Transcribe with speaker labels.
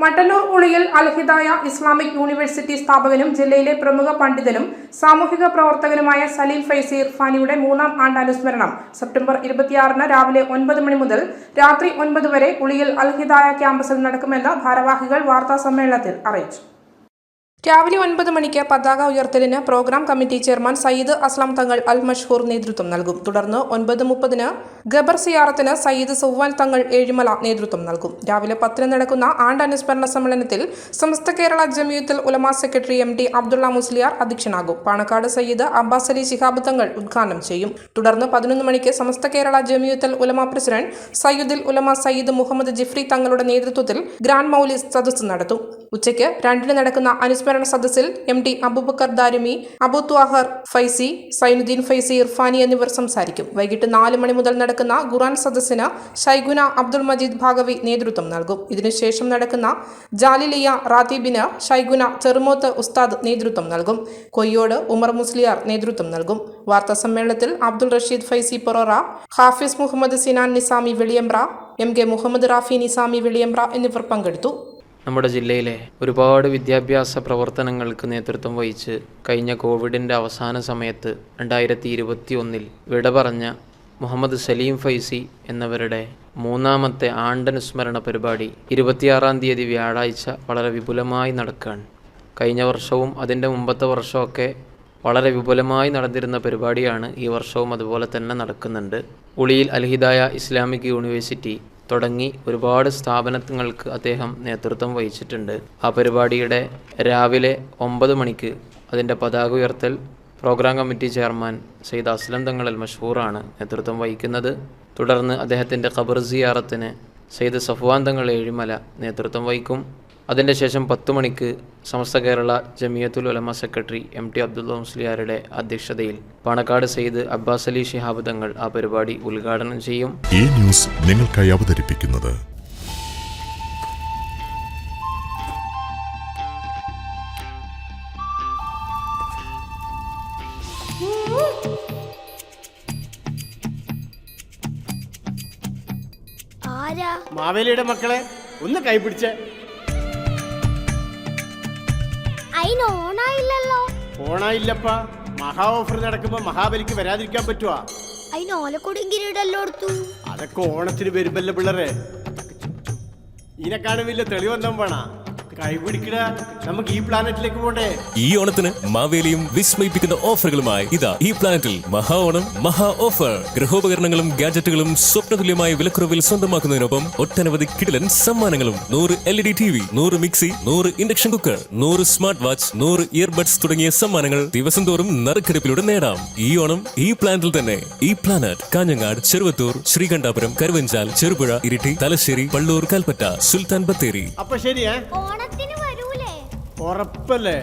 Speaker 1: Mattannur Uliyil അൽ-ഹിദായ Islamic university സ്ഥാപകനും ജില്ലയിലെ പ്രമുഖ പണ്ഡിതനും സാമൂഹിക പ്രവർത്തകനുമായ സലീം ഫൈസി ഇർഫാനിയുടെ 3ാം ആണ്ട് അനുസ്മരണം സെപ്റ്റംബർ 26 രാവിലെ 9 മണി മുതൽ രാത്രി 9 വരെ ഉളിയിൽ അൽ-ഹിദായ ക്യാമ്പസിൽ നടക്കുമെന്ന് ഭാരവാഹികൾ വാർത്താസമ്മേളനത്തിൽ അറിയിച്ചു. രാവിലെ 9 മണിക്ക് പതാക ഉയർത്തലിന് പ്രോഗ്രാം കമ്മിറ്റി ചെയർമാൻ സയ്യിദ് അസ്ലാം തങ്ങൾ അൽ മഷ്ഹൂർ നേതൃത്വം നൽകും. തുടർന്ന് 9:30 ഖബർ സിയാറത്തിന് സയ്യിദ് സൗവാൻ തങ്ങൾ ഏഴിമല നേതൃത്വം നൽകും. രാവിലെ 10 നടക്കുന്ന ആണ്ട് അനുസ്മരണ സമ്മേളനത്തിൽ സമസ്ത കേരള ജമിയത്തുൽ ഉലമ സെക്രട്ടറി MD അബ്ദുള്ള മുസ്ലിയാർ അധ്യക്ഷനാകും. പാണക്കാട് സയ്യിദ് അബ്ബാസ് അലി ശിഹാബ് തങ്ങൾ ഉദ്ഘാടനം ചെയ്യും. തുടർന്ന് 11 മണിക്ക് സമസ്ത കേരള ജമിയത്തുൽ ഉലമ പ്രസിഡന്റ് സയ്യിദുൽ ഉലമ സയ്യിദ് മുഹമ്മദ് ജിഫ്രി തങ്ങളുടെ നേതൃത്വത്തിൽ ഗ്രാൻഡ് മൗലിദ് സദസ്സ് നടത്തും. ഉച്ചയ്ക്ക് 2 നടക്കുന്ന അനുസ്മരണ സദസ്സിൽ MD അബൂബക്കർ ദാരിമി, അബു ത്വാഹർ ഫൈസി, സൈനുദ്ദീൻ ഫൈസി ഇർഫാനി എന്നിവർ സംസാരിക്കും. വൈകിട്ട് 4 മണി മുതൽ നടക്കുന്ന ഖുർആൻ സദസ്സിന് ഷൈഖുന അബ്ദുൽ മജീദ് ഭാഗവി നേതൃത്വം നൽകും. ഇതിനുശേഷം നടക്കുന്ന ജാലിലിയ റാത്തീബിന് ഷൈഖുന ചെറുമോത്ത് ഉസ്താദ് നേതൃത്വം നൽകും. കൊയ്യോട് ഉമർ മുസ്ലിയാർ നേതൃത്വം നൽകും. വാർത്താ സമ്മേളനത്തിൽ അബ്ദുൾ റഷീദ് ഫൈസി പൊറോറ, ഹാഫിസ് മുഹമ്മദ് സിനാൻ നിസാമി വെളിയമ്പ്ര, MK മുഹമ്മദ് റാഫി നിസാമി വെളിയമ്പ്ര എന്നിവർ പങ്കെടുത്തു.
Speaker 2: നമ്മുടെ ജില്ലയിലെ ഒരുപാട് വിദ്യാഭ്യാസ പ്രവർത്തനങ്ങൾക്ക് നേതൃത്വം വഹിച്ച് കഴിഞ്ഞ കോവിഡിൻ്റെ അവസാന സമയത്ത് 2021 വിട പറഞ്ഞ മുഹമ്മദ് സലീം ഫൈസി എന്നവരുടെ 3ാമത്തെ ആണ്ടനുസ്മരണ പരിപാടി 26-ാം തീയതി വ്യാഴാഴ്ച വളരെ വിപുലമായി നടക്കുകയാണ്. കഴിഞ്ഞ വർഷവും അതിൻ്റെ മുമ്പത്തെ വർഷമൊക്കെ വളരെ വിപുലമായി നടന്നിരുന്ന പരിപാടിയാണ് ഈ വർഷവും അതുപോലെ തന്നെ നടക്കുന്നുണ്ട്. ഉളിയിൽ അൽ-ഹിദായ ഇസ്ലാമിക് യൂണിവേഴ്സിറ്റി തുടങ്ങി ഒരുപാട് സ്ഥാപനങ്ങൾക്ക് അദ്ദേഹം നേതൃത്വം വഹിച്ചിട്ടുണ്ട്. ആ പരിപാടിയുടെ രാവിലെ 9 മണിക്ക് അതിൻ്റെ പതാക ഉയർത്തൽ program committee chairman Sayyid Aslam Thangal Al മഷ്ഹൂറാണ് നേതൃത്വം വഹിക്കുന്നത്. തുടർന്ന് അദ്ദേഹത്തിൻ്റെ ഖബർ സിയാറത്തിന് സയ്യിദ് സഫ്വാൻ തങ്ങൾ ഏഴിമല നേതൃത്വം വഹിക്കും. അതിൻ്റെ ശേഷം 10 മണിക്ക് സമസ്ത കേരള ജമിയത്തുൽ ഉലമ സെക്രട്ടറി MT അബ്ദുള്ള മുസ്ലിയാരുടെ അധ്യക്ഷതയിൽ പാണക്കാട് സയ്യിദ് അബ്ബാസ് അലി ശിഹാബ് തങ്ങൾ ആ പരിപാടി ഉദ്ഘാടനം ചെയ്യും.
Speaker 3: ഈ ന്യൂസ് നിങ്ങൾക്കായി അവതരിപ്പിക്കുന്നത്
Speaker 4: മാവേലിയുടെ മക്കളെ ഒന്ന് കൈപിടിച്ച. ഓണായില്ലപ്പാ. മഹാ ഓഫർ നടക്കുമ്പോ മഹാബലിക്ക് വരാതിരിക്കാൻ പറ്റുവാ? അതൊക്കെ ഓണത്തിന് വരുമ്പല്ലേ പിള്ളേരെ. ഇതിനെക്കാളും വലിയ തെളിവെന്താ വേണ? കൈപിടിക്കട, നമുക്ക് ഈ പ്ലാനറ്റിലേക്ക് പോണ്ടേ.
Speaker 5: ഈ ഓണത്തിന് മാവേലിയും വിസ്മയിപ്പിക്കുന്ന ഓഫറുകളുമായി ഇതാ ഈ പ്ലാനറ്റിൽ മഹാ ഓണം മഹാ ഓഫർ. ഗൃഹോപകരണങ്ങളും ഗാഡ്ജറ്റുകളും സ്വപ്നതുല്യമായ വിലക്കുറവിൽ സ്വന്തമാക്കുന്നതിനൊപ്പം ഒട്ടനവധി കിടിലൻ സമ്മാനങ്ങളും. 100 LED TV, 100 mixie, 100 induction cooker, 100 smart watch, 100 earbuds തുടങ്ങിയ സമ്മാനങ്ങൾ ദിവസം തോറും നറുക്കെടുപ്പിലൂടെ നേടാം. ഈ ഓണം ഈ പ്ലാനറ്റിൽ തന്നെ. ഈ പ്ലാനറ്റ് കാഞ്ഞങ്ങാട്, ചെറുവത്തൂർ, ശ്രീകണ്ഠാപുരം, കരുവഞ്ചാൽ, ചെറുപുഴ, ഇരിട്ടി, തലശ്ശേരി, പള്ളൂർ, കൽപ്പറ്റ, സുൽത്താൻ ബത്തേരി.
Speaker 4: അപ്പൊ ശരിയാ, ഉറപ്പല്ലേ?